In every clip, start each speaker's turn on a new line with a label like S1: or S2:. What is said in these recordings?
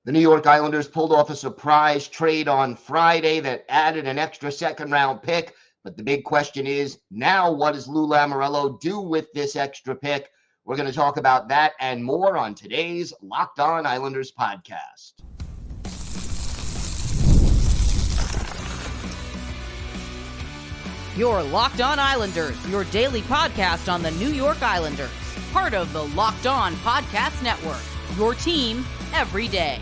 S1: The New York Islanders pulled off a surprise trade on Friday that added an extra second-round pick. But the big question is now, what does Lou Lamoriello do with this extra pick? We're going to talk about that and more on today's Locked On Islanders podcast.
S2: Your Locked On Islanders, your daily podcast on the New York Islanders. Part of the Locked On Podcast Network, your team every day.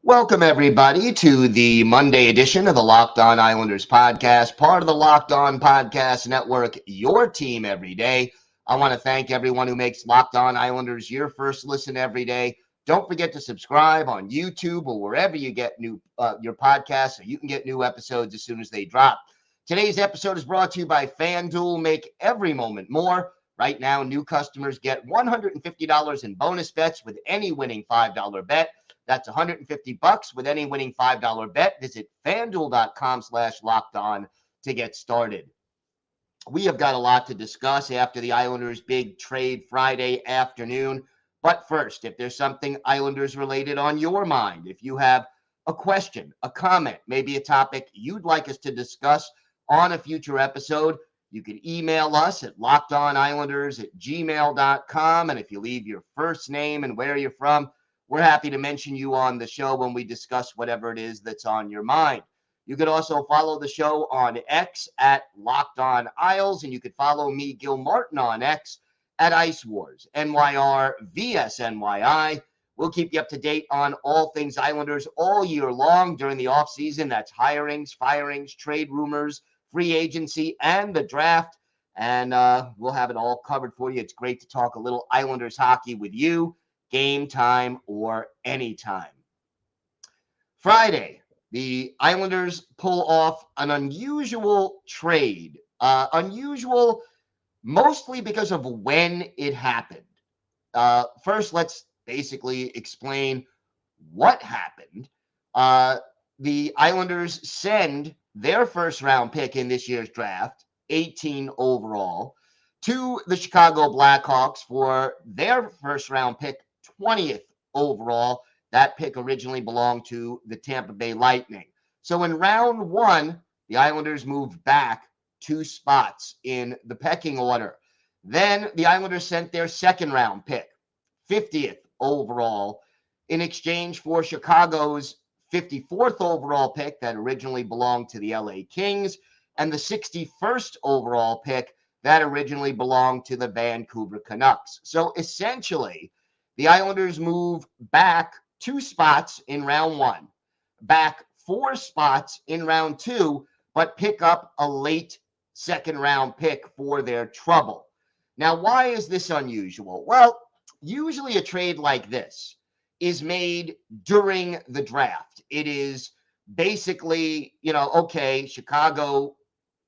S1: Welcome, everybody, to the Monday edition of the Locked On Islanders podcast, part of the Locked On Podcast Network, your team every day. I want to thank everyone who makes Locked On Islanders your first listen every day. Don't forget to subscribe on YouTube or wherever you get your podcasts so you can get new episodes as soon as they drop. Today's episode is brought to you by FanDuel. Make every moment more. Right now, new customers get $150 in bonus bets with any winning $5 bet. That's $150 with any winning $5 bet. Visit FanDuel.com/LockedOn to get started. We have got a lot to discuss after the Islanders' big trade Friday afternoon. But first, if there's something Islanders related on your mind, if you have a question, a comment, maybe a topic you'd like us to discuss on a future episode, you can email us at lockedonislanders@gmail.com. And if you leave your first name and where you're from, we're happy to mention you on the show when we discuss whatever it is that's on your mind. You could also follow the show on X at Locked On Isles, and you could follow me, Gil Martin, on X at Ice Wars, NYR VSNYI. We'll keep you up to date on all things Islanders all year long during the offseason. That's hirings, firings, trade rumors, free agency, and the draft. And we'll have it all covered for you. It's great to talk a little Islanders hockey with you, game time or anytime. Friday, the Islanders pull off an unusual trade. Unusual mostly because of when it happened. First, let's basically explain what happened. The Islanders send their first round pick in this year's draft, 18 overall, to the Chicago Blackhawks for their first round pick, 20th overall. That pick originally belonged to the Tampa Bay Lightning. So in round one, the Islanders moved back 2 spots in the pecking order. Then the Islanders sent their second round pick, 50th overall, in exchange for Chicago's 54th overall pick that originally belonged to the LA Kings and the 61st overall pick that originally belonged to the Vancouver Canucks. So essentially, the Islanders move back 2 spots in round one, back 4 spots in round two, but pick up a late second round pick for their trouble. Now, why is this unusual? Well, usually a trade like this is made during the draft. It is basically, okay, Chicago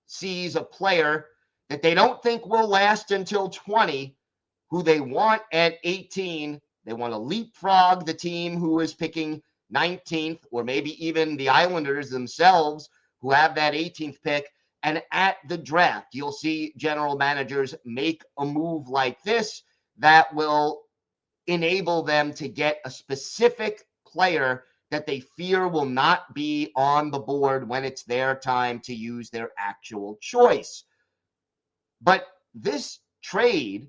S1: sees a player that they don't think will last until 20, who they want at 18. They want to leapfrog the team who is picking 19th, or maybe even the Islanders themselves who have that 18th pick. And at the draft, you'll see general managers make a move like this that will enable them to get a specific player that they fear will not be on the board when it's their time to use their actual choice. But this trade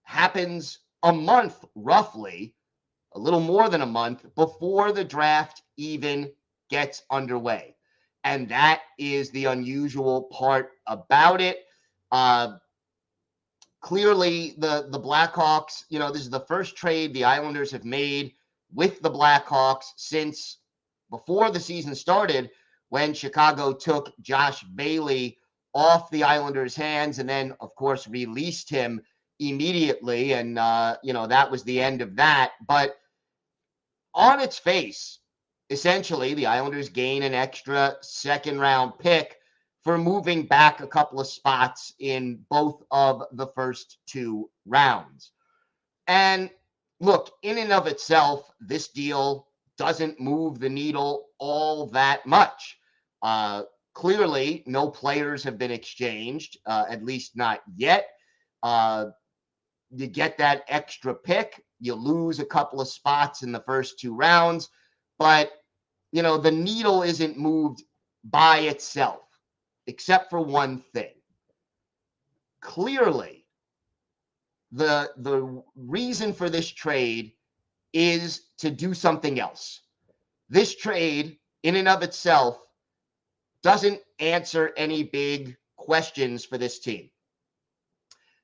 S1: happens a month, roughly, a little more than a month before the draft even gets underway. And that is the unusual part about it. Clearly, the Blackhawks, this is the first trade the Islanders have made with the Blackhawks since before the season started, when Chicago took Josh Bailey off the Islanders' hands and then, of course, released him immediately. And, that was the end of that. But on its face, essentially, the Islanders gain an extra second-round pick for moving back a couple of spots in both of the first 2 rounds. And look, in and of itself, this deal doesn't move the needle all that much. Clearly, no players have been exchanged, at least not yet. You get that extra pick. You lose a couple of spots in the first 2 rounds, but the needle isn't moved by itself, except for one thing. Clearly, the reason for this trade is to do something else. This trade, in and of itself, doesn't answer any big questions for this team.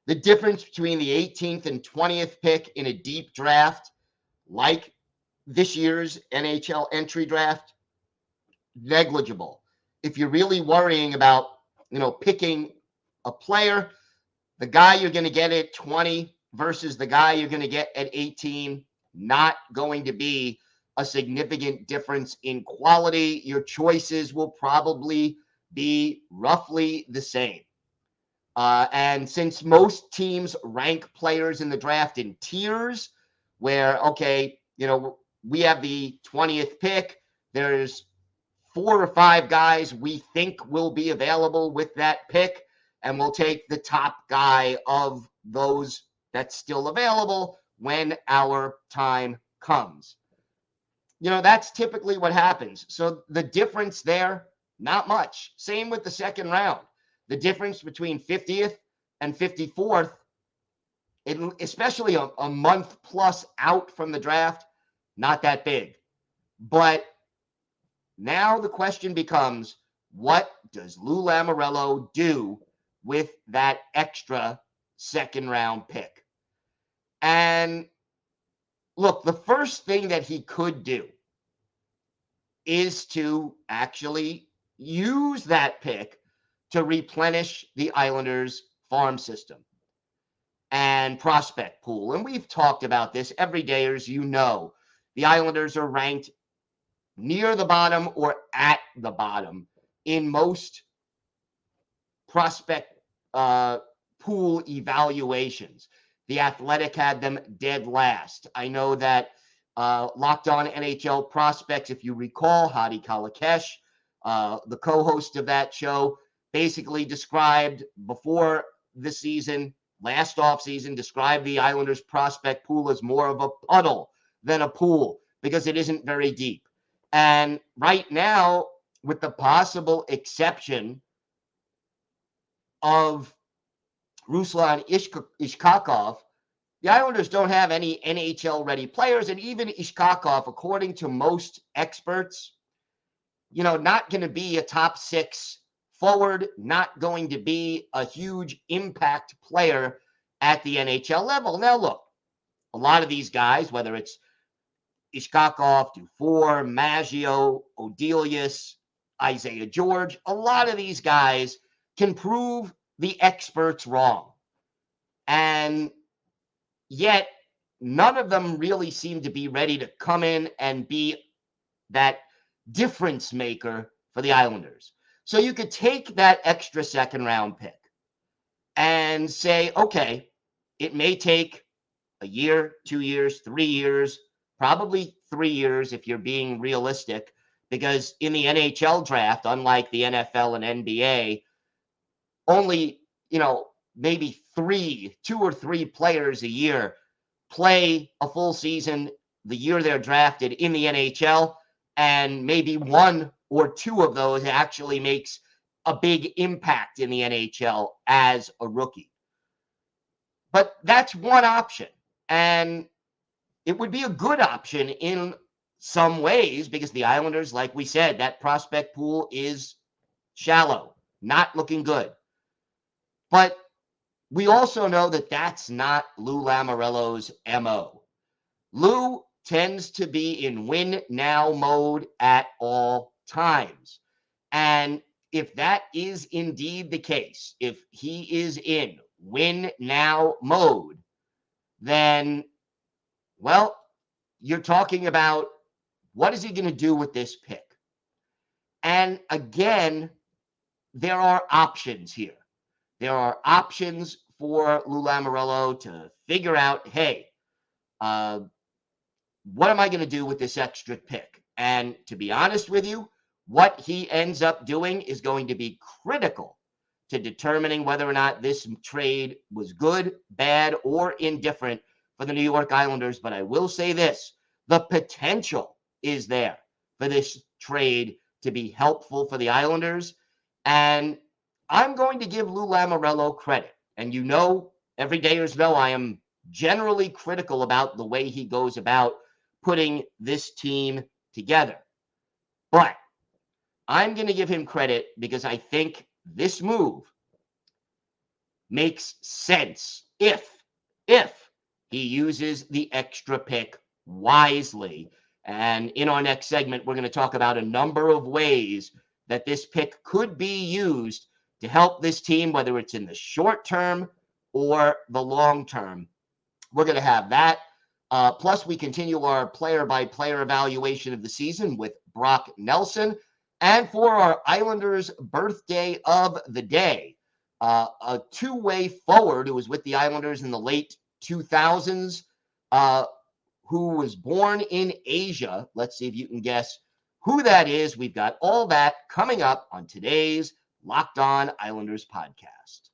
S1: The difference between the 18th and 20th pick in a deep draft, like this year's NHL entry draft, negligible. If you're really worrying about, picking a player, the guy you're going to get at 20 versus the guy you're going to get at 18, not going to be a significant difference in quality. Your choices will probably be roughly the same. And since most teams rank players in the draft in tiers, where, okay, we have the 20th pick, there's 4 or 5 guys we think will be available with that pick, and we'll take the top guy of those that's still available when our time comes. That's typically what happens. So the difference there, not much. Same with the second round. The difference between 50th and 54th, especially a month plus out from the draft, not that big. But now the question becomes, what does Lou Lamoriello do with that extra second round pick? And look, the first thing that he could do is to actually use that pick to replenish the Islanders' farm system and prospect pool. And we've talked about this every day, as the Islanders are ranked near the bottom or at the bottom in most prospect pool evaluations. The Athletic had them dead last. I know that Locked On NHL Prospects, if you recall, Hadi Kalakesh, the co-host of that show, basically described before the season, last offseason, described the Islanders prospect pool as more of a puddle than a pool because it isn't very deep. And right now, with the possible exception of Ruslan Ishkakov, the Islanders don't have any NHL-ready players, and even Ishkakov, according to most experts, not going to be a top 6 forward, not going to be a huge impact player at the NHL level. Now, look, a lot of these guys, whether it's Ishkakov, Dufour, Maggio, Odelius, Isaiah George, a lot of these guys can prove the experts wrong. And yet, none of them really seem to be ready to come in and be that difference maker for the Islanders. So you could take that extra second round pick and say, okay, it may take a year, 2 years, 3 years, probably 3 years if you're being realistic, because in the NHL draft, unlike the NFL and NBA, only, maybe 2 or 3 players a year play a full season the year they're drafted in the NHL, and maybe 1 or 2 of those actually makes a big impact in the NHL as a rookie. But that's one option, and it would be a good option in some ways because the Islanders, like we said, that prospect pool is shallow, not looking good. But we also know that that's not Lou Lamoriello's MO. Lou tends to be in win now mode at all times. And if that is indeed the case, if he is in win now mode, then, well, you're talking about what is he going to do with this pick? And again, there are options here. There are options for Lou Lamoriello to figure out, hey, what am I going to do with this extra pick? And to be honest with you, what he ends up doing is going to be critical to determining whether or not this trade was good, bad, or indifferent for the New York Islanders, but I will say this: the potential is there for this trade to be helpful for the Islanders. And I'm going to give Lou Lamoriello credit. And every dayers know I am generally critical about the way he goes about putting this team together. But I'm going to give him credit because I think this move makes sense if he uses the extra pick wisely. And in our next segment, we're going to talk about a number of ways that this pick could be used to help this team, whether it's in the short term or the long term. We're going to have that. Plus, we continue our player-by-player evaluation of the season with Brock Nelson. And for our Islanders birthday of the day, a two-way forward who was with the Islanders in the late 2000s, who was born in Asia. Let's see if you can guess who that is. We've got all that coming up on today's Locked On Islanders podcast.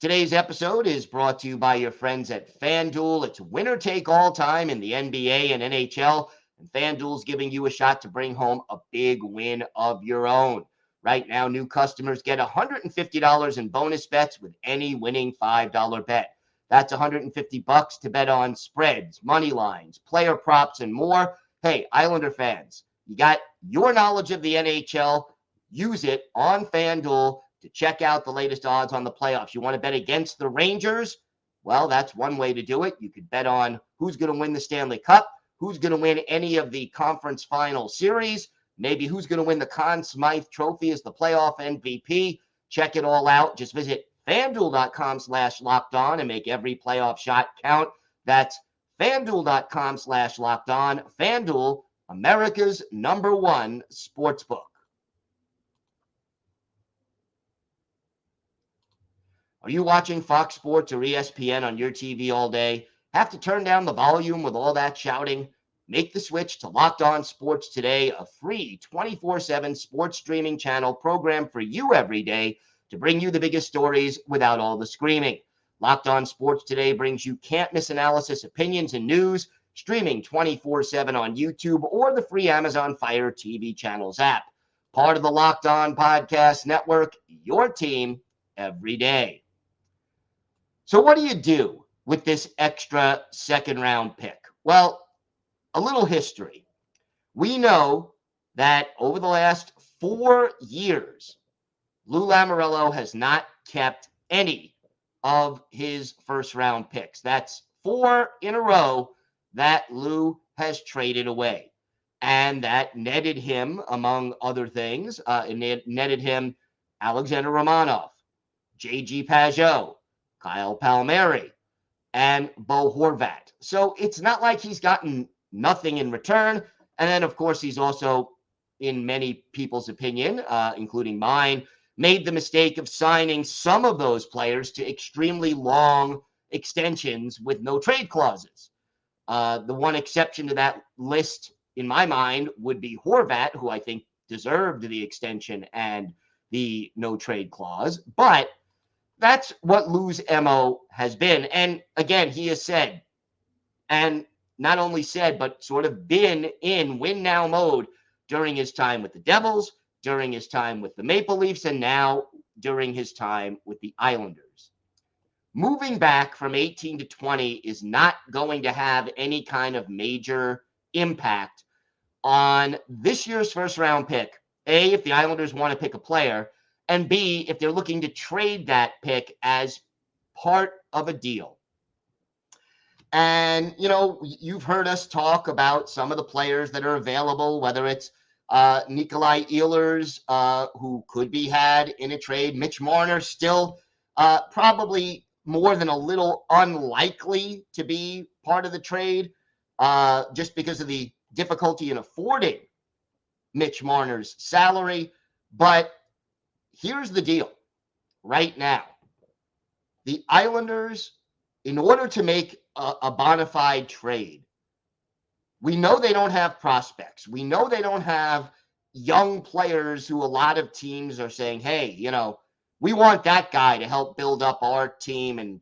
S1: Today's episode is brought to you by your friends at FanDuel. It's winner take all time in the NBA and NHL, and FanDuel's giving you a shot to bring home a big win of your own. Right now, new customers get $150 in bonus bets with any winning $5 bet. That's $150 to bet on spreads, money lines, player props, and more. Hey, Islander fans, you got your knowledge of the NHL. Use it on FanDuel to check out the latest odds on the playoffs. You want to bet against the Rangers? Well, that's one way to do it. You could bet on who's going to win the Stanley Cup, who's going to win any of the conference final series, maybe who's going to win the Conn Smythe Trophy as the playoff MVP. Check it all out. Just visit FanDuel.com/lockedon and make every playoff shot count. That's FanDuel.com/lockedon. FanDuel, America's #1 sportsbook. Are you watching Fox Sports or ESPN on your TV all day? Have to turn down the volume with all that shouting? Make the switch to Locked On Sports Today, a free 24/7 sports streaming channel programmed for you every day to bring you the biggest stories without all the screaming. Locked On Sports Today brings you can't-miss analysis, opinions, and news, streaming 24/7 on YouTube or the free Amazon Fire TV channels app. Part of the Locked On Podcast Network, your team every day. So what do you do with this extra second-round pick? Well, a little history. We know that over the last 4 years, Lou Lamoriello has not kept any of his first-round picks. That's 4 in a row that Lou has traded away. And that netted him, among other things, it netted him Alexander Romanov, J.G. Pageau, Kyle Palmieri, and Bo Horvat. So it's not like he's gotten nothing in return. And then, of course, he's also, in many people's opinion, including mine, made the mistake of signing some of those players to extremely long extensions with no trade clauses. The one exception to that list, in my mind, would be Horvat, who I think deserved the extension and the no trade clause. But that's what Lou's MO has been. And again, he has said, and not only said, but sort of been in win now mode during his time with the Devils, during his time with the Maple Leafs, and now during his time with the Islanders. Moving back from 18 to 20 is not going to have any kind of major impact on this year's first round pick. A, if the Islanders want to pick a player, and B, if they're looking to trade that pick as part of a deal. And, you've heard us talk about some of the players that are available, whether it's Nikolai Ehlers, who could be had in a trade. Mitch Marner, still probably more than a little unlikely to be part of the trade, just because of the difficulty in affording Mitch Marner's salary. But here's the deal right now. The Islanders, in order to make a bona fide trade, we know they don't have prospects. We know they don't have young players who a lot of teams are saying, hey, We want that guy to help build up our team and,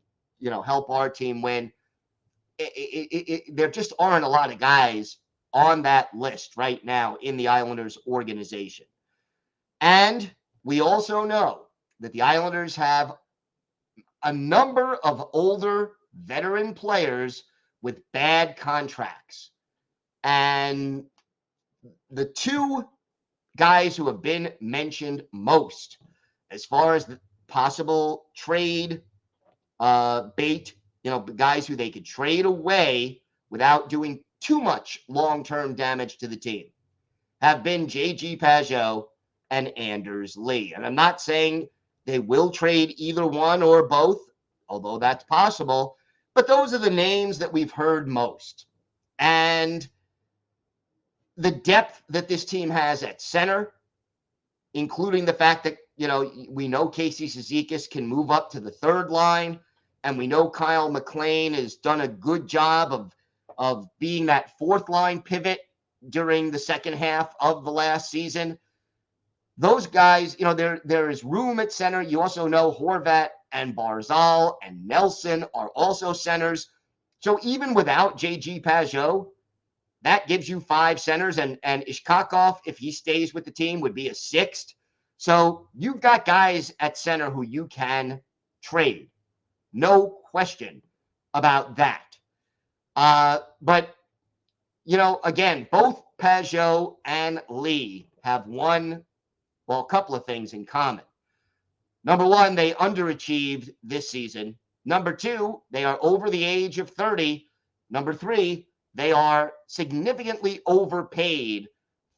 S1: help our team win. There just aren't a lot of guys on that list right now in the Islanders organization. And we also know that the Islanders have a number of older veteran players with bad contracts. And the two guys who have been mentioned most as far as the possible trade bait, guys who they could trade away without doing too much long-term damage to the team, have been J.G. Pageau and Anders Lee. And I'm not saying they will trade either one or both, although that's possible, but those are the names that we've heard most. And the depth that this team has at center, including the fact that, we know Casey Cizikas can move up to the third line, and we know Kyle McLean has done a good job of being that fourth line pivot during the second half of the last season. Those guys, there is room at center. You also know Horvat and Barzal and Nelson are also centers. So even without J.G. Pageau, that gives you 5 centers, and Ishkakov, if he stays with the team, would be a 6th. So you've got guys at center who you can trade. No question about that. But, again, both Pageau and Lee have a couple of things in common. Number one, they underachieved this season. Number two, they are over the age of 30. Number three, they are significantly overpaid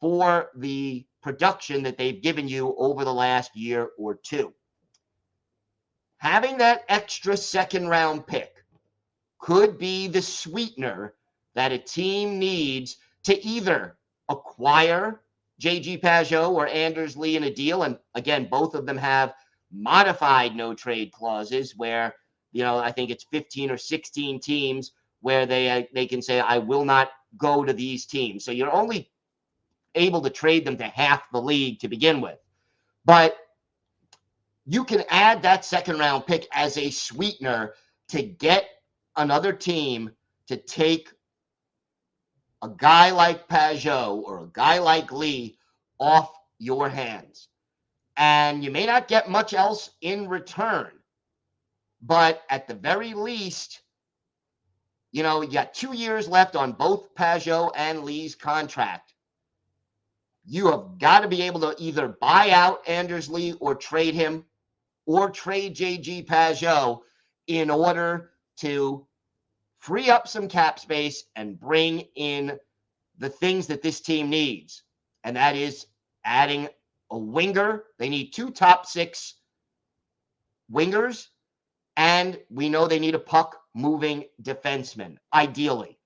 S1: for the production that they've given you over the last year or two. Having that extra second-round pick could be the sweetener that a team needs to either acquire J.G. Pageau or Anders Lee in a deal. And again, both of them have modified no-trade clauses where, I think it's 15 or 16 teams where they can say, I will not go to these teams. So you're only able to trade them to half the league to begin with. But you can add that second-round pick as a sweetener to get another team to take a guy like Pageau or a guy like Lee off your hands. And you may not get much else in return, but at the very least, you got 2 years left on both Pageau and Lee's contract. You have got to be able to either buy out Anders Lee or trade him or trade J.G. Pageau in order to free up some cap space and bring in the things that this team needs. And that is adding a winger. They need 2 top 6 wingers. And we know they need a puck-moving defenseman, ideally.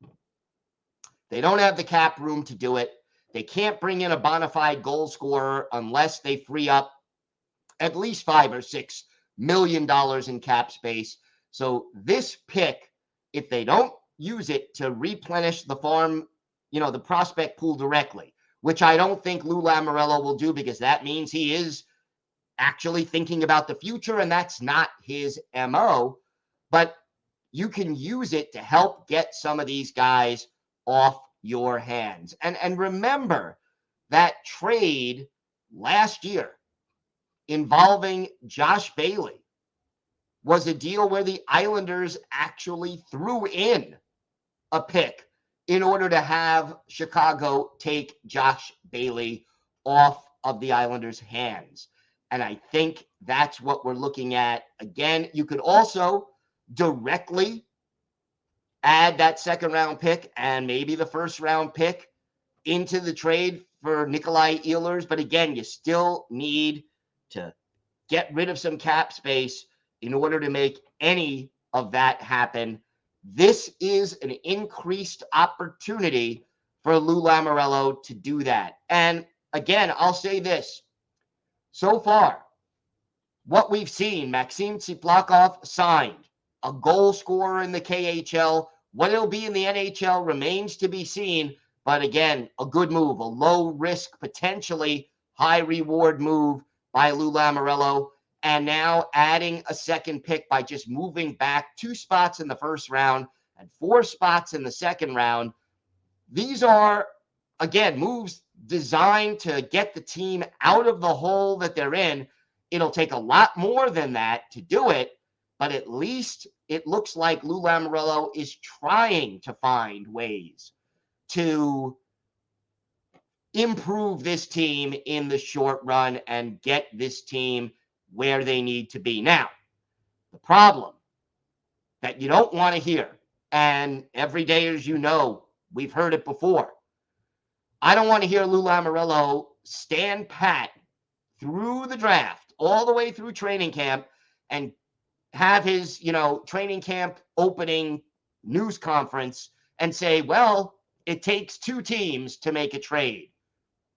S1: They don't have the cap room to do it. They can't bring in a bona fide goal scorer unless they free up at least $5 or $6 million in cap space. So this pick, if they don't use it to replenish the farm, the prospect pool directly, which I don't think Lou Lamoriello will do, because that means he is actually thinking about the future, and that's not his MO. But you can use it to help get some of these guys off your hands. And remember that trade last year involving Josh Bailey was a deal where the Islanders actually threw in a pick in order to have Chicago take Josh Bailey off of the Islanders' hands. And I think that's what we're looking at. Again, you could also directly add that second-round pick and maybe the first-round pick into the trade for Nikolai Ehlers. But again, you still need to get rid of some cap space in order to make any of that happen. This is an increased opportunity for Lou Lamoriello to do that. And again, I'll say this. So far, what we've seen, Maxim Tsiplakov signed, a goal scorer in the KHL. What it'll be in the NHL remains to be seen. But again, a good move, a low risk, potentially high reward move by Lou Lamoriello. and now adding a second pick by just moving back 2 spots in the first round and 4 spots in the second round. These are, again, moves designed to get the team out of the hole that they're in. It'll take a lot more than that to do it, but at least it looks like Lou Lamoriello is trying to find ways to improve this team in the short run and get this team where they need to be. Now, the problem that you don't want to hear, and every day, as you know, we've heard it before. I don't want to hear Lou Lamoriello stand pat through the draft, all the way through training camp, and have his, training camp opening news conference and say, well, it takes 2 teams to make a trade.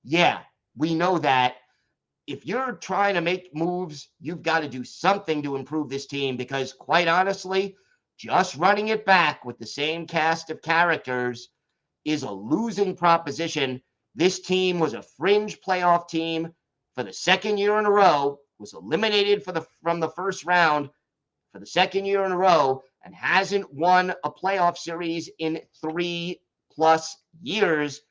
S1: Yeah, we know that. If you're trying to make moves, you've got to do something to improve this team because, quite honestly, just running it back with the same cast of characters is a losing proposition. This team was a fringe playoff team for the second year in a row, was eliminated from the first round for the second year in a row, and hasn't won a playoff series in 3+ years.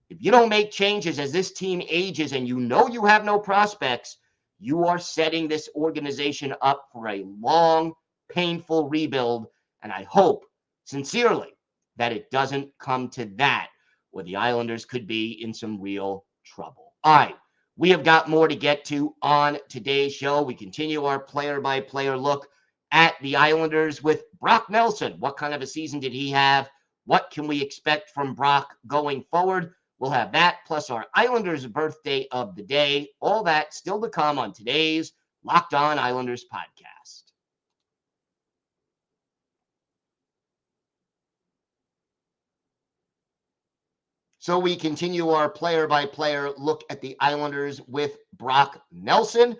S1: If you don't make changes as this team ages and you know you have no prospects, you are setting this organization up for a long, painful rebuild. And I hope, sincerely, that it doesn't come to that, where the Islanders could be in some real trouble. All right, we have got more to get to on today's show. We continue our player-by-player look at the Islanders with Brock Nelson. What kind of a season did he have? What can we expect from Brock going forward? We'll have that, plus our Islanders birthday of the day. All that still to come on today's Locked On Islanders podcast. So we continue our player-by-player look at the Islanders with Brock Nelson.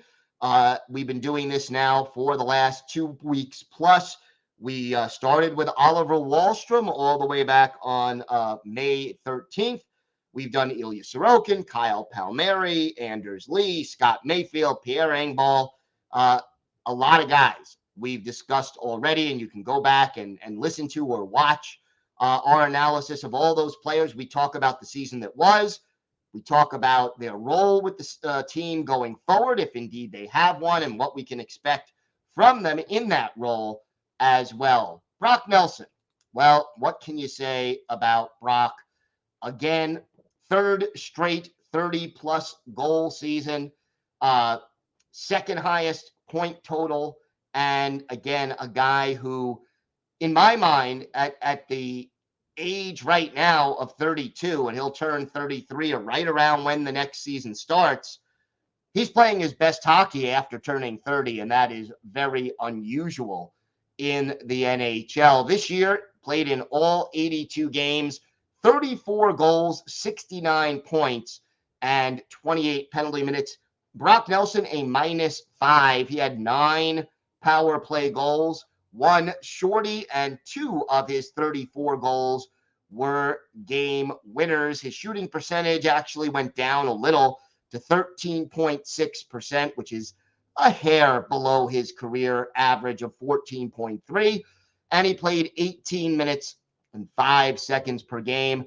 S1: We've been doing this now for the last 2 weeks plus. We started with Oliver Wahlstrom all the way back on May 13th. We've done Ilya Sorokin, Kyle Palmieri, Anders Lee, Scott Mayfield, Pierre Engvall, a lot of guys we've discussed already, and you can go back and listen to or watch our analysis of all those players. We talk about the season that was. We talk about their role with the team going forward, if indeed they have one, and what we can expect from them in that role as well. Brock Nelson. Well, what can you say about Brock? Again, third straight 30-plus goal season, second highest point total, and again, a guy who, in my mind, at the age right now of 32, and he'll turn 33 or right around when the next season starts, he's playing his best hockey after turning 30, and that is very unusual in the NHL. This year, played in all 82 games, 34 goals, 69 points, and 28 penalty minutes. Brock Nelson, a -5. He had 9 power play goals, 1 shorty, and 2 of his 34 goals were game winners. His shooting percentage actually went down a little to 13.6%, which is a hair below his career average of 14.3. And he played 18 minutes and 5 seconds per game.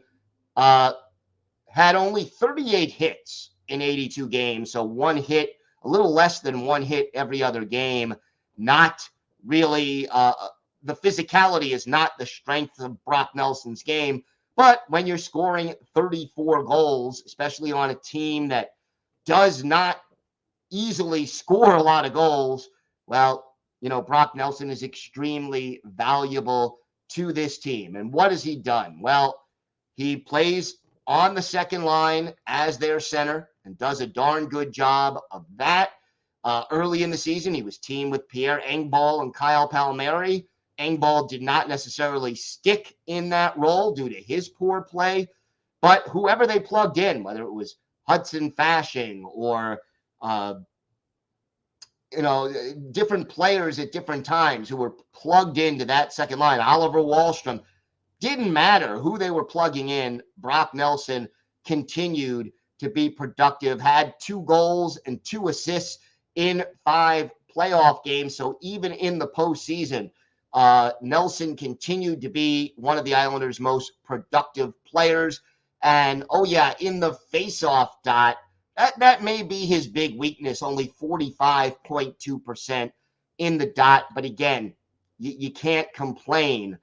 S1: Had only 38 hits in 82 games, so 1 hit, a little less than 1 hit every other game. Not really, the physicality is not the strength of Brock Nelson's game, but when you're scoring 34 goals, especially on a team that does not easily score a lot of goals, well, Brock Nelson is extremely valuable to this team. And what has he done? Well, he plays on the second line as their center and does a darn good job of that. Early in the season, he was teamed with Pierre Engvall and Kyle Palmieri. Engvall did not necessarily stick in that role due to his poor play, but whoever they plugged in, whether it was Hudson Fasching or different players at different times who were plugged into that second line, Oliver Wahlstrom, didn't matter who they were plugging in. Brock Nelson continued to be productive, had 2 goals and 2 assists in 5 playoff games. So even in the postseason, Nelson continued to be one of the Islanders' most productive players. And oh yeah, in the faceoff dot, that may be his big weakness, only 45.2% in the dot. But again, you can't complain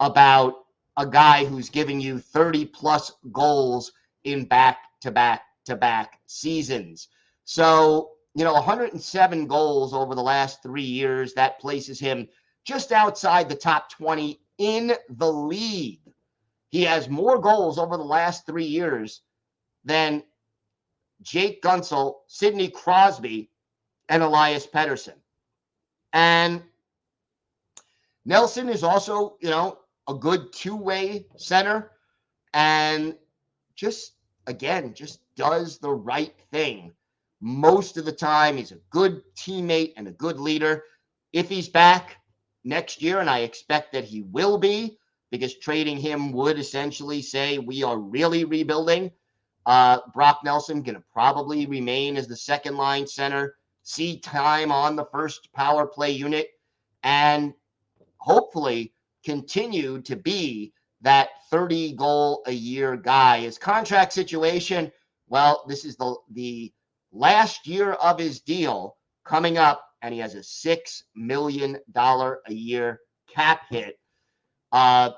S1: about a guy who's giving you 30 plus goals in back-to-back seasons. So, 107 goals over the last 3 years, that places him just outside the top 20 in the league. He has more goals over the last 3 years than Jake Gunsel, Sidney Crosby, and Elias Pettersson. And Nelson is also, a good two-way center and just does the right thing. Most of the time, he's a good teammate and a good leader. If he's back next year, and I expect that he will be, because trading him would essentially say we are really rebuilding, Brock Nelson going to probably remain as the second line center, see time on the first power play unit, and hopefully continue to be that 30 goal a year guy. His contract situation, well, this is the last year of his deal coming up, and he has a $6 million a year cap hit. I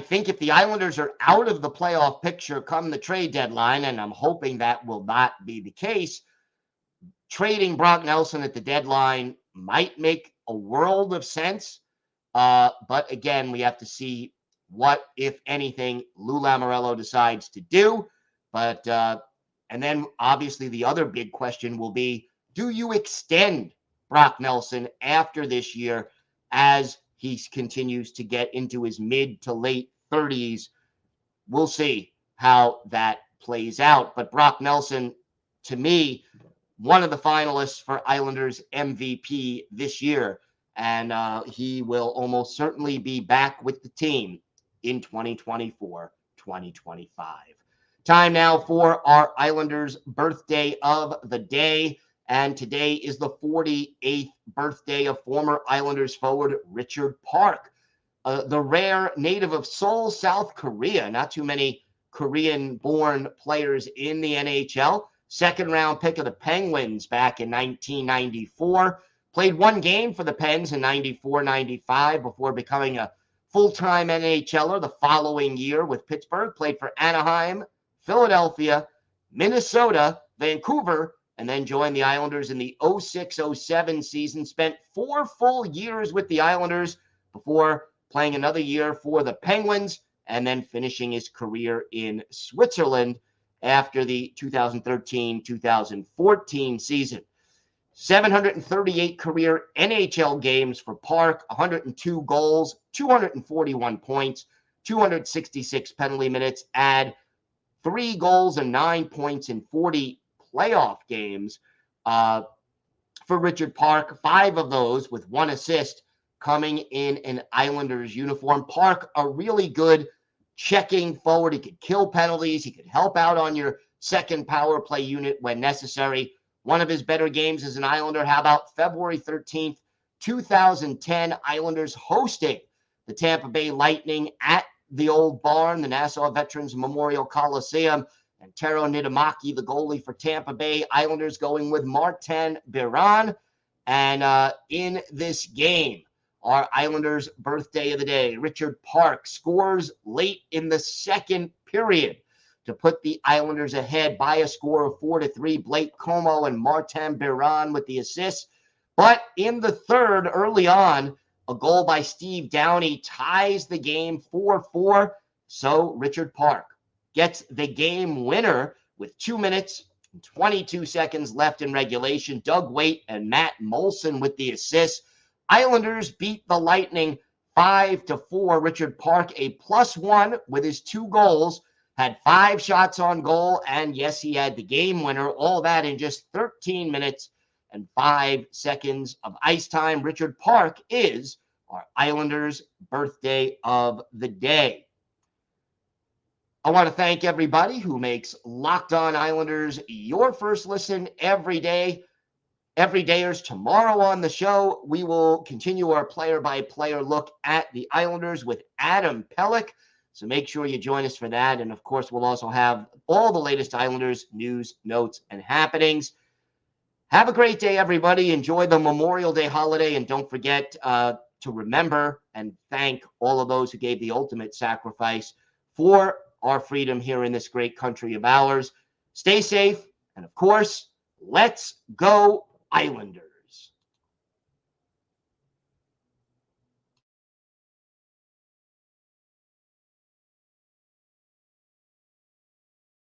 S1: think if the Islanders are out of the playoff picture come the trade deadline, and I'm hoping that will not be the case, trading Brock Nelson at the deadline might make a world of sense. But again, we have to see what, if anything, Lou Lamoriello decides to do. But and then obviously the other big question will be, do you extend Brock Nelson after this year as he continues to get into his mid to late 30s? We'll see how that plays out. But Brock Nelson, to me, one of the finalists for Islanders MVP this year. And he will almost certainly be back with the team in 2024, 2025. Time now for our Islanders birthday of the day. And today is the 48th birthday of former Islanders forward Richard Park, the rare native of Seoul, South Korea. Not too many Korean-born players in the NHL. Second-round pick of the Penguins back in 1994. Played one game for the Pens in 94-95 before becoming a full-time NHLer the following year with Pittsburgh. Played for Anaheim, Philadelphia, Minnesota, Vancouver, and then joined the Islanders in the 06-07 season. Spent 4 full years with the Islanders before playing another year for the Penguins and then finishing his career in Switzerland after the 2013-2014 season. 738 career NHL games for Park, 102 goals, 241 points, 266 penalty minutes, add 3 goals and 9 points in 40 playoff games for Richard Park. 5 of those with 1 assist coming in an Islanders uniform. Park, a really good checking forward. He could kill penalties. He could help out on your second power play unit when necessary. One of his better games as an Islander. How about February 13th, 2010, Islanders hosting the Tampa Bay Lightning at the Old Barn, the Nassau Veterans Memorial Coliseum. And Tero Niittymaki, the goalie for Tampa Bay. Islanders going with Martin Biron. And in this game, our Islanders birthday of the day, Richard Park scores late in the second period to put the Islanders ahead by a score of 4-3. Blake Como and Martin Biron with the assists. But in the third, early on, a goal by Steve Downey ties the game 4-4. So Richard Park gets the game winner with 2 minutes and 22 seconds left in regulation. Doug Waite and Matt Molson with the assists. Islanders beat the Lightning 5-4. Richard Park, a +1 with his 2 goals, had 5 shots on goal, and yes, he had the game winner. All that in just 13 minutes and 5 seconds of ice time. Richard Park is our Islanders birthday of the day. I want to thank everybody who makes Locked On Islanders your first listen every day. everydayers. Tomorrow on the show, we will continue our player-by-player look at the Islanders with Adam Pellick. So make sure you join us for that. And, of course, we'll also have all the latest Islanders news, notes, and happenings. Have a great day, everybody. Enjoy the Memorial Day holiday. And don't forget to remember and thank all of those who gave the ultimate sacrifice for our freedom here in this great country of ours. Stay safe. And, of course, let's go Islanders.